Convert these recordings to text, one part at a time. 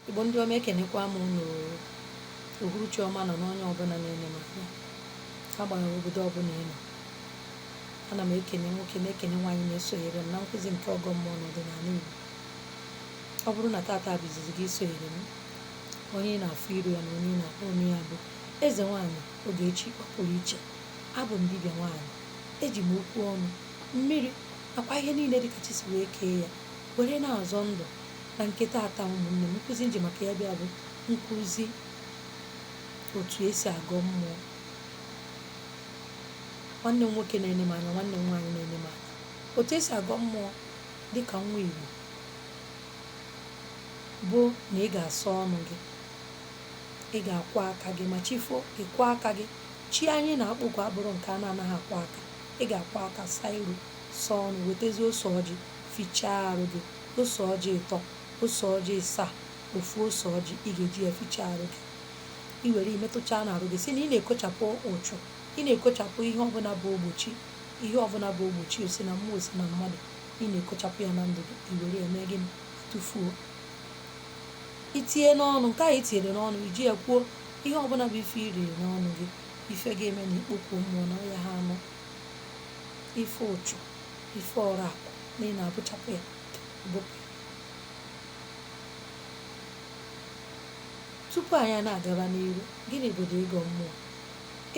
Igbo ndị ọma, ekenekwa m unu. Uhuruchi ọma nọ n'onye ọbụla na-ene m anya, agbanyeghị obodo ọbụla ị nọ. Ana m ekene nwoke na-ekene nwaanyị na-esonyere m na nkụzi nke ọgọ mmụọ n'ọdịnala Igbo. Ọ bụrụ na tata bụ izizi gị isonyere m, onye ị na-afụ iru ya na onye ị na-akpọ onye ya bụ eze nwaanyị Ogechi Ọpụrụ Iche. Abụ m dibịa nwaanyị, eji m okwu ọnụ, mmiri nakwa ihe niile dịka chi si wee kee ya were na-azọ ndụ. Na nke tata ụmụnne m, nkụzi nji maka ya bịa bụ nkụzi otu esi agọ mmụọ. Nwanne m nwoke na-ene m anya, nwanne m nwaanyị na-ene m anya, otu esi agọ mmụọ dịka nwa Igbo bụ na ị ga-asa ọnụ gị, ị ga-akwa aka gị, ma chifo ịkwa aka gị. Chi anyị na-akpọkwa abụrụ nke a na-anaghị akwa aka. Ị ga-akwa aka, saa iru, saa ọnụ, wetazie ose ọjị, fichaa arụ gị, ose ọjị ịtọ, ose ọjị ịsaa, ofu ose ọjị ị ga-eji ya fichaa arụ gị. I were imetụcha na-arụ gị, si na ị na-ekochapụ ụchụ, ị na-ekochapụ ihe ọbụla bụ ogbochi, ihe ọbụla bụ ogbochi osi na mmụọ, osi na mmadụ, ị na-ekochapụ ya na ndụ gị. I were eme gị tụfuo, itinye n'ọnụ. Nke a itinyere n'ọnụ, iji ya kwuo ihe ọbụla bụ ife iriri n'ọnụ gị, ife ga-eme na ikpokwu mmụọ na ya ha anọ, ife ụchụ, ife ọrụ akụ, na ị na-abụchapụ ya bụpụ. Tupu anyị na-agaba n'iru, gịnị bụ ịgọ mmụọ?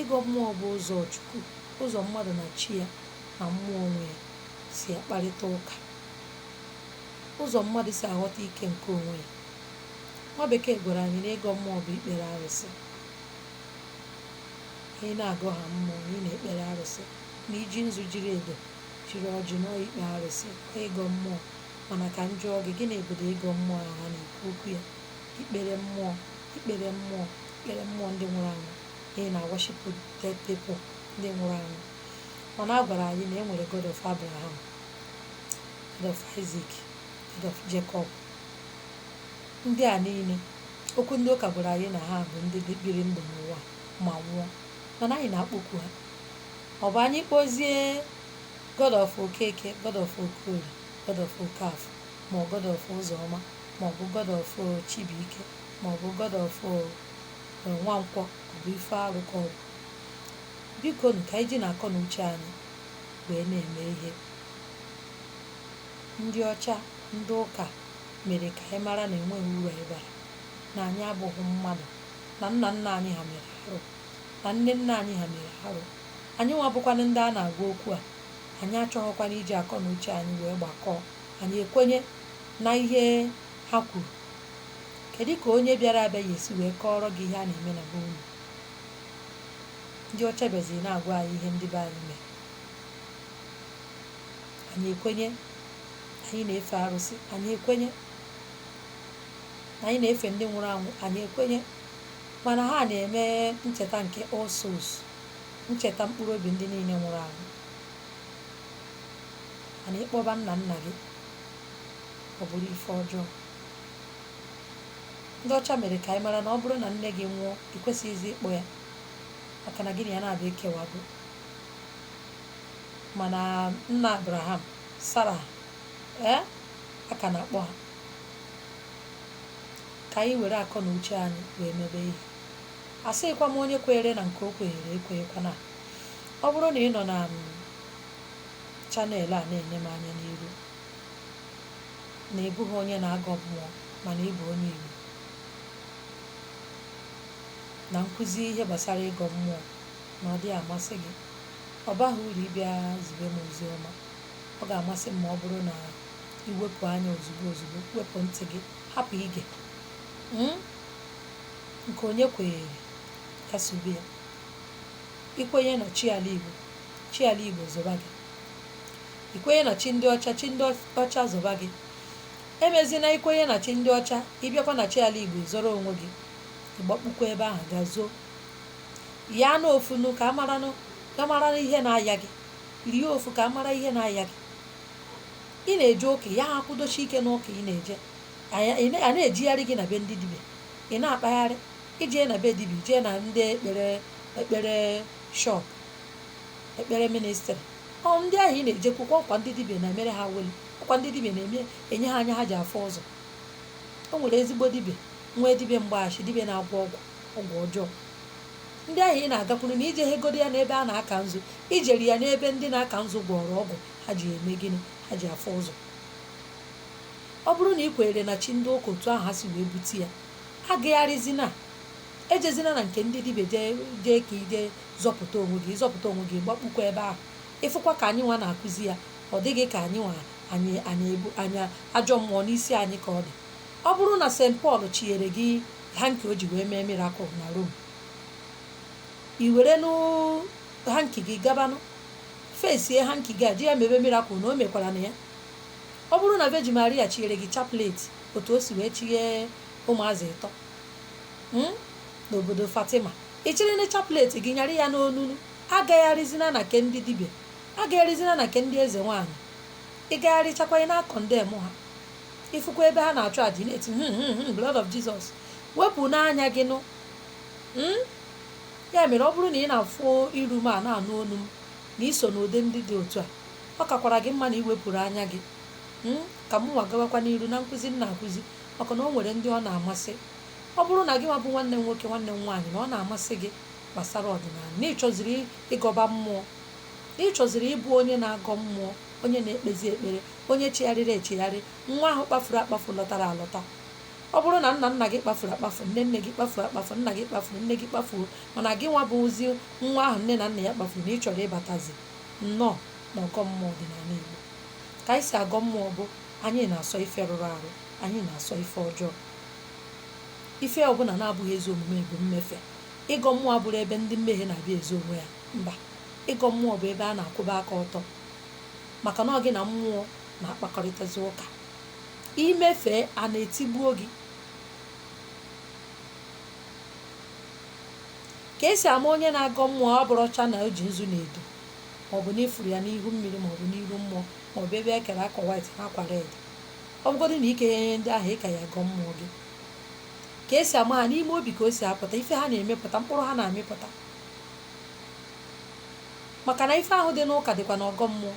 Ịgọ mmụọ bụ ụzọ Chukwu, ụzọ mmadụ na chi ya na mmụọ onwe ya si akparịta ụka, ụzọ mmadụ si aghọta ike nke onwe ya. Nwa bekee gwara anyị na ịgọ mmụọ bụ ikpere arụsị. Ị na-agọ ha mmụọ, ị na-ekpere arụsị, na iji nzu jiri edo jiri ọjị nọọ ikpe arụsị, ịgọ mmụọ. Mana ka m jụọ gị, gịnị bụ ịgọ mmụọ ha na-ekwu okwu ya? Ikpere mmụọ, ikpere mmụọ, ikpere mmụọ ndị nwụrụ anwụ. Ị na-worship dead people, ndị nwụrụ anwụ. Mana a gwara anyị na e nwere God of Abraham, God of Isaac, God of Jacob. Ndị a niile, okwu ndị ụka gwara anyị na ha bụ ndị biri ndụ n'ụwa ma nwụọ, mana anyị na-akpọku ha. Ọ bụ anyị kpọzie God of Okeke, God of Okorie, God of Okafọ, ma ọ God of Ụzọma, ma ọ bụ God of Chibuike, ma ọ bụ God of Nwankwọ, ọ bụ ife arụ ka ọ bụ. Biko ka anyị ji na-akọ na uche anyị wee na-eme ihe. Ndị ọcha, ndị ụka mere ka anyị mara na enweghị uru anyị bara, na anyị abụghị mmadụ, na nna nna anyị ha mere arụ, na nne nna anyị ha mere arụ. Anyị nwa bụkwanụ ndị a na-agwa okwu a, anyị achọghịkwana iji akọ na uche anyị wee gbakọọ. Anyị ekwenye na ihe ha kwuru. Kedu ka onye bịara abịa ya esi wee kọọrọ gị ihe a na-eme na be unu? Ndị ọcha bịaziri na-agwa anyị ihe ndị be anyị mere. Anyị ekwenye anyị na-efe arụsị, anyị ekwenye anyị na-efe ndị nwụrụ anwụ, anyị ekwenye. Mana ha na-eme ncheta nke All Souls, ncheta mkpụrụ obi ndị niile nwụrụ anwụ. Mana ịkpọba nna nna gị, ọ bụrụ ife ọjọọ. Ndị ọcha mere ka anyị mara na ọ bụrụ na nne gị nwụọ, ị kwesịghịzi ịkpọ ya, maka na gị na ya na-abịa ekewago. Mana nna Abraham, Sara, a ka na-akpọ ha. Ka anyị were akọ na uche anyị wee mebe ihe. Asịghịkwa m onye kwenyere na nke o kwenyere ekwenyekwana. Ọ bụrụ na ị nọ na chanel a na-enye m anya n'iru, na ịbụghị onye na-agọ mmụọ, mana ịbụ onye Igbo, na nkụzi ihe gbasara ịgọ mmụọ na ọ dịghị amasị gị, ọ baghị uru ịbịa zibe m ozi ọma. Ọ ga-amasị m ma ọ bụrụ na iwepụ anya ozugbo ozugbo, wepụ ntị gị, hapụ ige. Nke onye kwenyere kasube ya. Ikwenye na chi ala Igbo, chi ala Igbo zọba gị. Ikwenye na chi ndị ọcha, chi ndị ọcha zọba gị. Emezina ikwenye na chi ndị ọcha, ịbịakwa na chi ala Igbo zọrọ onwe gị, ịgbakpukwa ebe ahụ gazo. Ya na ofunu ka amara ihe na-aya gị, rie ofu ka amara ihe na-aya gị. Ị na-eje ụka, ya ha kwudochi ike n'ụka ị na-eje, a na-ejigharị gị na be ndị dibịa, ị na-akpagharị. Ijee na be dibịa, jee na ndị ekpere shop, ekpere ministri, ọ ndị ahụ ị na-ejekwukwa, ọkwa ndị dibịa na-emere ha weli, ọkwa ndị dibịa na-enye ha anya ha ji afụ ụzọ. O nwere ezigbo dibịa nwee dibịa mgbaghachi, dibịa na-agwọ ọgwụ ọjọọ. Ndị ahụ ị na-agakwuru na ije hegoro ya n'ebe a na-aka nzu, ijeri ya n'ebe ndị na-aka nzu gwọrọ ọgwụ, ha ji eme gịnị? Ha ji afụ ụzọ. Ọ bụrụ na ị kwenyere na chi ndị ụka otu ahụ ha si wee bute ya, agagharịzina, ejezina na nke ndị dibịa jee ka ije zọpụta onwe gị, ịzọpụta onwe gị gbakpukwa ebe ahụ. Ịfụkwa ka anyị nwa na-akụzi ya, ọ dịghị ka anyị nwa anya ajọ mmụọ n'isi anyị ka ọ dị. Ọ bụrụ na St. Paul chinyere gị hanki o ji wee mee mirakụl na Rome, i were hanki gị gabanụ fesie hanki gị a ji ya mebe mirakụl na o mekwara na ya. Ọ bụrụ na Virgin Maria chinyere gị chaplet otu o si wee chighe ụmụazị ịtọ n'obodo Fatima, ị chịrị na chaplet gị nyara ya n'onunu, agagharịzina na nke ndị dibịa, agagharịzina na nke ndị eze nwaanyị, ịgagharịchakwa ị na-akọndem ha. Ịfụkwa ebe ha na-achụ àjà na-eti blood of Jesus, wepụ n'anya gị nụ. Ya mere ọ bụrụ na ị na-afụ iru m a na-anụ olu m na iso n'ụdị ndị dị otu a, ọ kakwara gị mma na iwepụrụ anya gị ka m nwa gawakwa n'iru na nkụzi m na-akụzi, maka na o nwere ndị ọ na-amasị. Ọ bụrụ na gị nwa bụ nwanne m nwoke, nwanne m nwaanyị, na ọ na-amasị gị gbasara ọdịnala, na ịchọziri ịgọba mmụọ, na ịchọziri ịbụ onye na-agọ mmụọ, onye na-ekpezi ekpere, onye chigharịrị echigharị, nwa ahụ kpafuru akpafu lọtara alọta. Ọ bụrụ na nna gị kpafuru akpafu, nne gị kpafuru akpafu, nna gị kpafuru, nne gị kpafuo, mana gị nwa bụ ozi nwa ahụ nne na nna ya kpafuru, na ị chọrọ ịbatazi nnọọ na ọgọ mmụọ ọdịnala Igbo. Ka anyị si agọ mmụọ bụ anyị na-asọ ife rụrụ arụ, anyị na-asọ ife ọjọọ. Ife ọbụla na-abụghị ezi omume bụ mmefe. Ịgọ mmụọ abụrụ ebe ndị mmehie na-abịa ezo onwe ya, mba. Ịgọ mmụọ bụ ebe a na-akwụba aka ọtọ, maka na ọ gị na mmụọ na-akpakọrịtazi ụka. Imefe a na-etigbuo gị. Ka esi ama onye na-agọ mmụọ, ọ bụrụ ọcha na o ji nzu na edo, maọbụ na ifuru ya n'ihu mmiri, maọbụ n'iru mmụọ, maọbụ ebe ekere akwa white na akwa red. Ọ bụgodị na ike ihe ndị ahụ ịka ya agọ mmụọ gị. Ka esi ama ha n'ime obi ka o si apụta, ife ha na-emepụta, mkpụrụ ha na-amịpụta. Maka na ife ahụ dị n'ụka dịkwa n'ọgọ mmụọ.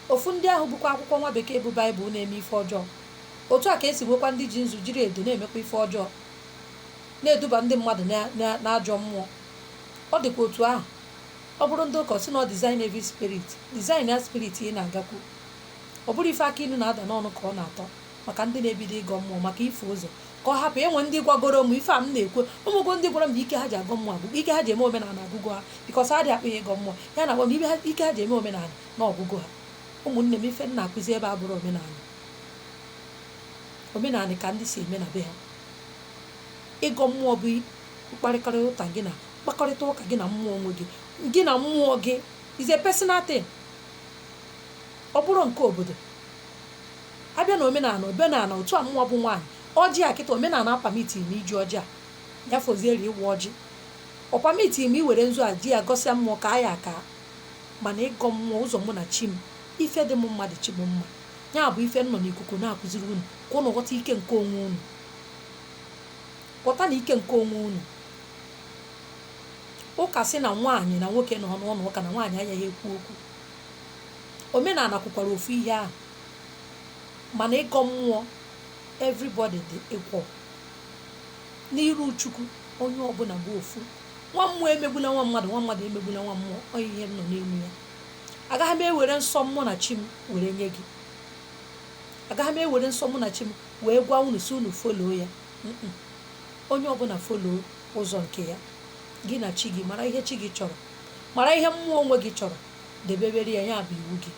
Ofu ndị ahụ bụkwa akwụkwọ nwa bekee bụ Baịbụl na-eme ife ọjọọ. Otu a ka esi nwekwa ndị ji nzu jiri edo na-emekwa ife ọjọọ, na-eduba ndị mmadụ na-ajọ mmụọ. Ọ dịkwa otu ahụ. Ọ bụrụ ndị ụka si na design every spirit, design ya spirit ị na-agakwu. Ọ bụrụ ife aka inu na-ada n'ọnụ ka ọ na-atọ, maka ndị na-ebido ịgọ mmụọ, maka ife ụzọ, ka ọ hapụ enwe ndị gwagoro m ife a m na-ekwu. Ụmụgo ndị gwara m na ike ha ji agọ mmụọ bụ ike ha ji eme omenala agụgụ ha, bikọs ha dị akpụ ya ịgọ mmụọ. Ya na-agwa m ike ha ji eme omenala na ọgụgụ ha. Ụmụnne m, ife m na-akụzi ebe a bụrụ omenala. Omenala ka ndị si eme na be ha. Ịgọ mmụọ bụ mkparịkọrịta gị na mmụọ onwe gị, gị na mmụọ gị is a personal thing. Ọ bụrụ nke obodo. Abịa na omenala otu a mmụọ bụ nwaanyị, ọjị a kịta omenala apamiti m iji ọjị a ya fozieri ịwa ọjị. Ọpamiti m iwere nzu a ji ya gọsịa mmụọ ka ya aka. Mana ịgọ mmụọ ụzọ mụ na chi m, ife dị m mma dị chi m mma. Ya bụ ife nọ n'ikuku na-akụziri unu ka unu ghọta ike nke onwe unu. Ghọta na ike nke onwe unu. Ụka sị na nwaanyị na nwoke nọ n'ọnụ ụka na nwaanyị agaghị ekwu okwu. Omenala kwukwara ofu ihe ahụ. Mana ịgọ mmụọ, everybody dị equal. N'iru Chukwu, onye ọbụla bụ ofu. Nwa mmụọ emegbula nwa mmadụ, nwa mmadụ emegbula nwa mmụọ. Ọ ihe m nọ n'elu ya. Agaghị m ewere nsọ mmụọ na chi m were nye gị. Agaghị m ewere nsọ mụ na chi m wee gwa unu si unu follow ya. Onye ọbụla follow ụzọ nke ya. Gị na chi gị mara ihe chi gị chọrọ, mara ihe mmụọ onwe gị chọrọ, debebere ya. Ya bụ iwu gị.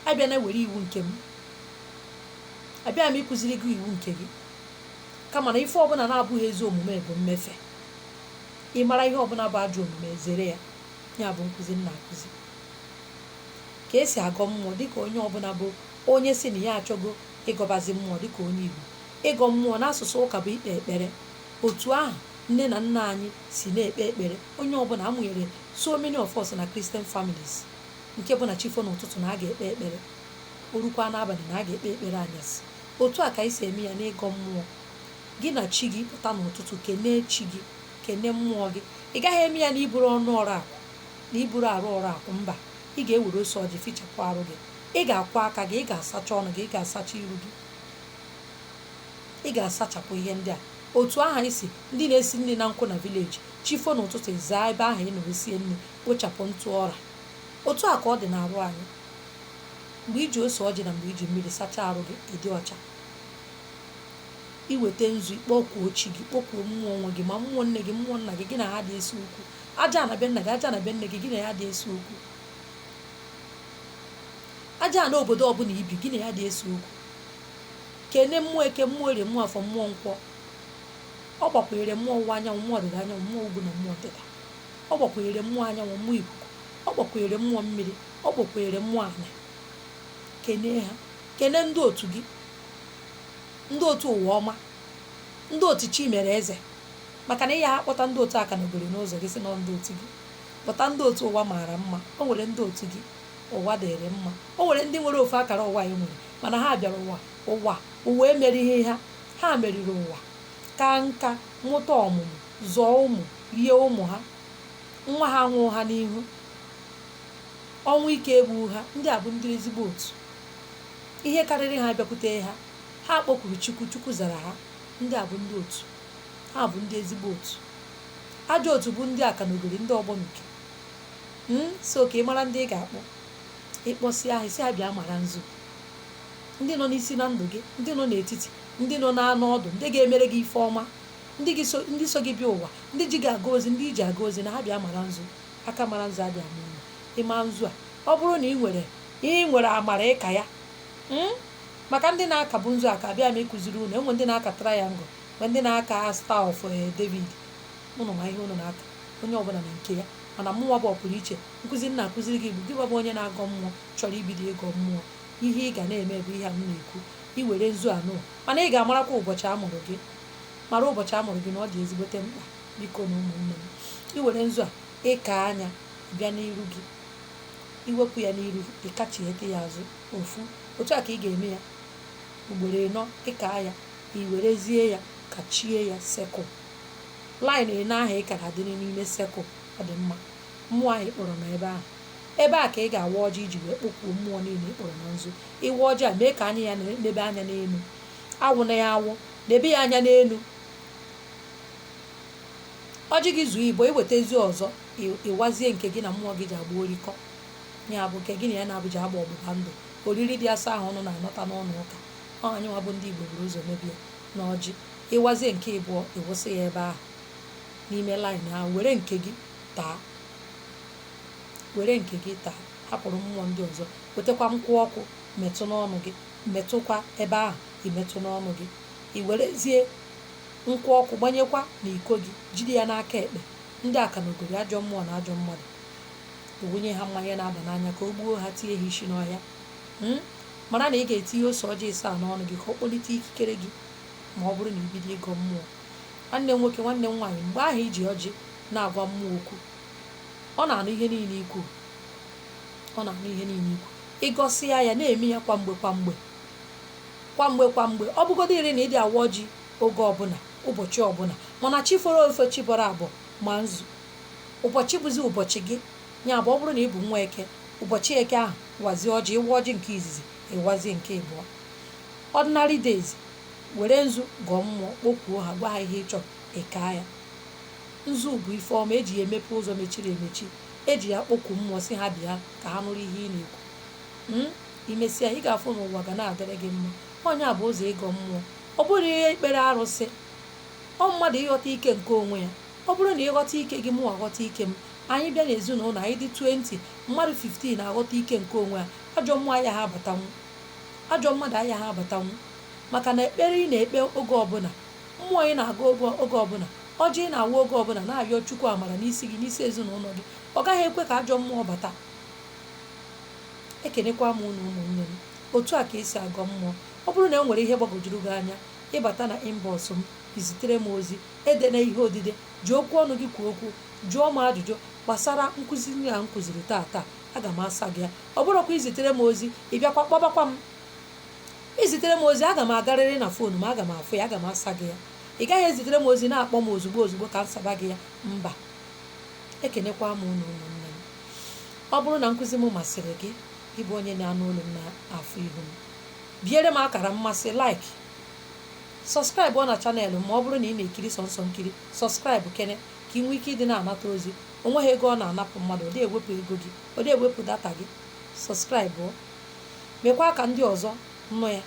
Abịa na ewere iwu nke m, abịa m ịkụziri gị iwu nke gị. Kama na ife ọbụla na-abụghị ezi omume bụ mmefe. Ị mara ihe ọbụla bụ ajọ omume, zere ya. Ya bụ nkụzi m na-akụzi. Ka esi agọ mmụọ dịka onye ọbụla bụ onye si na ya achọgo ịgọbazi mmụọ dịka onye Igbo. Ịgọ mmụọ n'asụsụ ụka bụ ikpe ekpere. Otu ahụ nne na nna anyị si na-ekpe ekpere. Onye ọbụla amụnyere so many of us na Christian families, nke bụ na chifo n'ụtụtụ na a ga-ekpe ekpere, orukwa n'abalị na a ga-ekpe ekpere anyasị. Otu a ka anyị si eme ya n'ịgọ mmụọ. Gị na chi gị pụta n'ụtụtụ, kenee chi gị, kenee mmụọ gị. Ị gaghị eme ya na iburu ọnụ ọrụ akwụ, na iburu arụ ọrụ akwụ, mba. Ị ga-ewere ose ọjị fichapụ arụ gị. Ị ga-akwọ aka gị, ị ga-asacha ọnụ gị, ị ga-asacha iru gị, ị ga-asachapụ ihe ndị a. otu aha isi ndị na-esi nri na nkụ na vileji chifo n'ụtụtụ zaa ebe ahụ ị nọrọ sie nri kpochapụ ntụ ọra. Otu a ka ọ dị n'arụ anyị. Mgbe iji ose ọjị na mgbe iji mmiri sachaa arụ gị ịdị ọcha, iweta nzu kpọkuo chi gị, kpọkuo mmụọ onwe gị, ma mmụọ nne gị, mmụọ nna gị, gị na ha dị esi okwu. Aja na be nna gị, aja na be nne gị, gị na ya dị esi okwu. Aja na obodo ọbụla ibi, gị na ya dị esi okwu. Kene mmụọ eke, mmụọ eri, mmụọ afọ, mmụọ nkwọ. Ọ gbakwere mmụọ ọwụwa anyanwụ, mmụọ ọdịda anyanwụ, mmụọ ugwu na mmụọ ndịda. Ọ gbakwere mmụọ anyanwụ, mmụọ ikuku. Ọ gbakwere mmụọ mmiri. Ọ gbakwere mmụọ ala. Kene ha. Kene ndị otu gị, ndị otu ụwa ọma, ndị otu Chimere Eze, maka na ya akpọta ndị otu aka nọgoro n'ụzọ gị si na ndị otu gị. Kpọta ndị otu ụwa maara mma. O nwere ndị otu gị ụwa dịrị mma. O nwere ndị nwere ofu akara ụwa anyị nwere, mana ha bịara ụwa emerighị ha. Ha meriri ụwa ka nka, mụta ọmụmụ, zụọ ụmụ, rie ụmụ ha, nwa ha nwụọ ha n'ihu, ọnwụ ike egbu ha. Ndị a bụ ndị ezigbo otu. Ihe karịrị ha bịakwute ha, ha kpọkwuru Chukwu, Chukwu zara ha. Ndị a bụ ndị otu. Ha bụ ndị ezigbo otu. Ajọ otu bụ ndị akanogori, ndị ọgbọ nke. So ka ị mara ndị ị ga-akpọ. Ịkpọsịa ha isi ha bịa mara nzu. Ndị nọ n'isi na ndụ gị, ndị nọ n'etiti, ndị nọ n'anụ ọdụ, ndị ga-emere gị ife ọma, ndị so gị bịa ụwa, ndị ji gị aga ozi, ndị iji aga ozi, na ha bịa mara nzu. Aka mara nzu adịghị ama ụlọ. Ịma nzu a, ọ bụrụ na ị nwere amara ịka ya, maka ndị na-aka bụ nzu aka bịa ma ịkụziri unu. Enwe ndị na-aka triangle, mgbe ndị na-aka Star of David. Unu ma ihe unu na-aka, onye ọbụla na nke ya. Mana mmụọ bụ ọpụrụ iche. Nkụzi nna akụziri gị bụ gị bụ onye na-agọ mmụọ, chọrọ ibido ịgọ mmụọ. Ihe ị ga na-eme bụ ihe a m na-ekwu. Iwere nzu anụ, mana ị ga-amarakwa ụbọchị amụrụ gị. Mara ụbọchị amụrụ gị na ọ dị ezigbote mkpa. Biko na ụmụnne m, iwere nzu a ịka anya bịa n'iru gị, iwepụ ya n'iru gị, ịkachiete ya azụ ofu. Otu a ka ị ga-eme ya ugboro 4. Ịka ya, iwerezie ya kachie ya sekụl. Laịn ene ahụ ị kara dị n'ime sekụl. Ọ dị mma. Mmụọ ahụ ịkpọrọ n'ebe ahụ. Ebe a ka ị ga-awa ọjị iji wee kpọkwuo mmụọ niile ịkpọrọ na nzu. Ịwa ọjị a, mee ka anya ya na-ebe anya n'elu. Awụ na ya awụ, na-ebe ya anya n'elu. Ọjị gị zuo Igbo, iwetezi ọzọ, ịwazie nke gị na mmụọ gị ji agba orikọ. Ya bụ nke gị na ya na-abụji agba ọgbụgba ndụ. Oriri dị asaa ahụ ọnụ na-anọta n'ọnụ ụka. Anyị nwa bụ ndị Igbo buru ụzọ mebie na ọjị. Ịwazie nke ịbụọ, ịwụsị ya ebe ahụ n'ime laịn ahụ. Were nke gị taa. Were nke gị taa. Hapụrụ mmụọ ndị ọzọ. Wetakwa nkwụ ọkụ, metụ n'ọnụ gị. Metụkwa ebe ahụ, imetụ n'ọnụ gị. I werezie nkwụ ọkụ gbanyekwa n'iko gị, jide ya n'aka ekpe. Ndị akanogori, ajọ mmụọ na ajọ mmadụ, ewunye ha mmanya na-aba n'anya ka o gbuo ha, tie ha isi n'ọhịa. Mara na ị ga-etinye ose ọjị ịsaa n'ọnụ gị ka ọ kpọlite ikikere gị ma ọ bụrụ na ibido ịgọ mmụọ. Nwanne m nwoke, nwanne m nwaanyị, mgbe ahụ iji ọjị na-agwa mmụọ okwu, ọ na-anụ ihe niile ikwu. Ọ na-anụ ihe niile ikwu. Ịgọsịa ya, na-eme ya kwamgbe kwamgbe. Ọ bụgodo iri na ịdị awa ọjị oge ọbụla, ụbọchị ọbụla, mana chi fọrọ ofe, chi bọrọ abụọ ma nzu. Ụbọchị bụzi ụbọchị gị. Ya bụ, ọ bụrụ na ị bụ nwa eke, ụbọchị eke ahụ wazie ọjị. Ịwa ọjị nke izizi, ịwazie nke ịbụọ. Ordinary days, were nzu gọọ mmụọ, kpọkwuo ha, gwa ha ihe ị chọrọ, ịka ya. Nzu bụ ife ọma, eji ya emepe ụzọ mechiri emechi. Eji ya kpọkwu mmụọ si ha bịa ka ha nụrụ ihe ị na-ekwu. Imesịa, ị ga-afụ na ụwa ga na-adịrị gị mma. Onye a bụ ụzọ ịgọ mmụọ. Ọ bụrụ ihe ikpere arụsị, ọ mmadụ ịghọta ike nke onwe ya. Ọ bụrụ na ịghọta ike gị, mụ aghọta ike m. Anyị bịa n'ezinụlọ anyị dị 20, mmadụ 15 na-aghọta ike nke onwe ya. Ajọ mmụọ aya ha abatanwu. Ajọ mmadụ aya ha abatanwu. Maka na ekpere ị na-ekpe oge ọbụla, mmụọ ị na-aga oge ọbụla, ọjị ị na-awa oge ọbụla, na-arịọ Chukwu amara n'isi gị, n'isi ezinụlọ gị. Ọ gaghị ekwe ka ajọ mmụọ bata. Ekenekwa m unu ụmụnne m. Otu a ka esi agọ mmụọ. Ọ bụrụ na e nwere ihe gbagojuru gị anya, ịbata na inbox m, izitere m ozi, edena ihe odide, ji okwu ọnụ gị kwuo okwu, jụọ m ajụjụ gbasara nkụzi ndị a m kụziri taa. Aga m asa gị ya. Ọ bụrụkwa izitere m ozi, ị bịakwa kpọbakwa m. Izitere m ozi, aga m agarịrị na foonu m, aga m afụ ya, aga m asa gị ya. Ị gaghị ezitere m ozi na-akpọ m ozugbo ka m saba gị ya. Mba. Ekenekwa m unu ụmụnne m. Ọ bụrụ na nkụzi m masịrị gị, ịbụ onye na-anụ olu m na-afụ ihu m, biere m akara mmasị, like, sọskraịbụ na chanel ma ọ bụrụ na ị na-ekiri sọnsọ nkiri. Sọskraịbụ kene ka ị nwee ike ịdị na-anata ozi. Onweghị ego ọ na-anapụ mmadụ, ọ dị ewepụ ego gị, ọ dị ewepụ data gị. Sọskraịbụ mekwa ka ndị ọzọ nụ ya,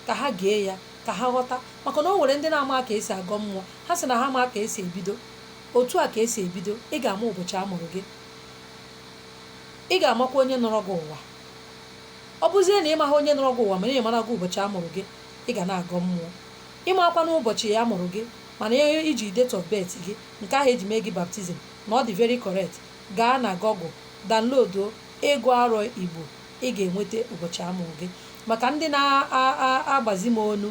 ka ha gee ya, ka ha ghọta, maka na o nwere ndị na-ama ka esi agọ mmụọ. Ha sị na ha ma ka esi ebido. Otu a ka esi ebido. Ị ga-ama ụbọchị a mụrụ gị, ị ga-amakwa onye nọrọ gị ụwa. Ọ bụzie na ịmaha onye nọrọ gị ụwa mana ị mara gị ụbọchị a mụrụ gị, ị ga na-agọ mmụọ. Ịmakwa n'ụbọchị ya mụrụ gị mana iji date of birth gị, nke ahụ eji mee gị baptizim, na ọ dị very correct. Gaa na Google download ịgụ arọ Igbo, ị ga-enweta ụbọchị a mụrụ gị. Maka ndị na-agbazi m onu,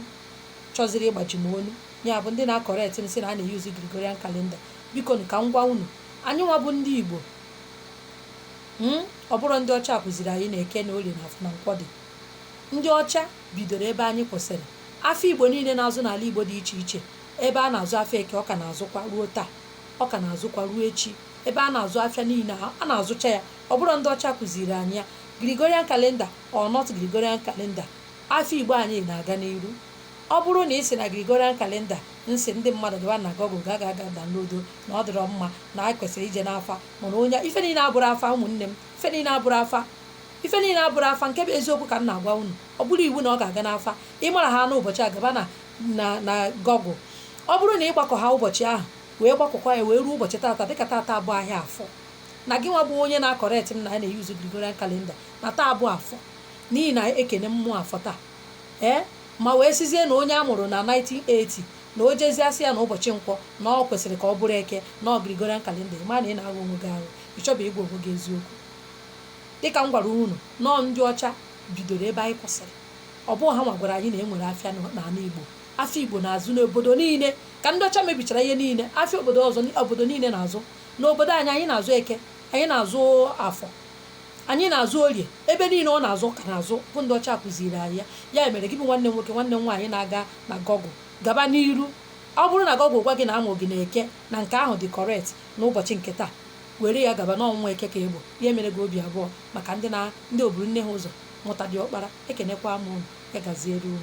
chọziri ịgbaji m onu, ya bụ ndị na-akọrekt nsị na a na-eyuzi Gregorian calendar, biko ka m gwa unu, anyị nwa bụ ndị Igbo, ọ bụrụ ndị ọcha kụziri anyị na Eke na Orie na Afọ na Nkwọ dị. Ndị ọcha bidoro ebe anyị kwụsịrị. Afọ Igbo niile na-azụ n'ala Igbo dị iche iche. Ebe a na-azụ afọ Eke, ọ ka na-azụkwa ruo taa, ọ ka na-azụkwa ruo echi. Ebe a na-azụ afịa niile a na-azụcha ya. Ọ bụrụ ndị ọcha kụziri anyị ya. Gregorian calendar or not Gregorian calendar, afọ Igbo anyị na-aga n'iru. Ọ bụrụ na ị sị na Gregorian calendar, nsị ndị mmadụ gaba na Google ga download na ọ dịrọ mma, na anyị kwesịrị ije n'afa, mana onye ife niile abụrụ afa. Ụmụnne m, ife niile abụrụ afa, ife niile abụrụ afa. Nke bụ eziokwu ka m na-agwa unu. Ọ bụrụ iwu na ọ ga-aga n'afa, ịmara ha n'ụbọchị a gaba na Google. Ọ bụrụ na ịgbakọ ha ụbọchị ahụ, wee gbakọkwa ya wee ruo ụbọchị tata, dịka tata abụ ahịa Afọ, na gị nwa bụ onye na-akọrekt m na a na-eyuzu Gregorian calendar na taa abụ Afọ, n'ihi na ekene mmụọ Afọ taa, ma wee sizie na onye a mụrụ na 1980 na o jeziasị ya na ụbọchị Nkwọ na ọ kwesịrị ka ọ bụrụ Eke na ọ Gregorian calendar, ma na ị na-agwa onwe gị arụ, ịchọba ịgwa onwe gị eziokwu. Dịka m gwara unu, nọọ ndị ọcha bidoro ebe anyị kwụsịrị. Ọ bụghị ha nwa gwara anyị na e nwere afịa n'ala Igbo. Afọ Igbo na-azụ n'obodo niile. Ka ndị ọcha mebichara ihe niile, afịa obodo niile na-azụ. N'obodo anyị na-azụ Eke, anyị na-azụ Afọ, anyị na-azụ Orie. Ebe niile ọ na-azụ ka na-azụ, bụ ndị ọcha kụziri anyị ya. Ya mere gị bụ nwanne m nwoke, nwanne m nwaanyị na-aga na Google, gaba n'iru. Ọ bụrụ na Google gwa gị na amụ gị na Eke, na nke ahụ dị correct n'ụbọchị nke taa, were ya gaba n'ọnwa Eke ka Igbo. Ihe mere gị obi abụọ maka ndị oburu nne ha ụzọ mụta dị ọkpara. Ekenekwa m unu, ya gaziere unu.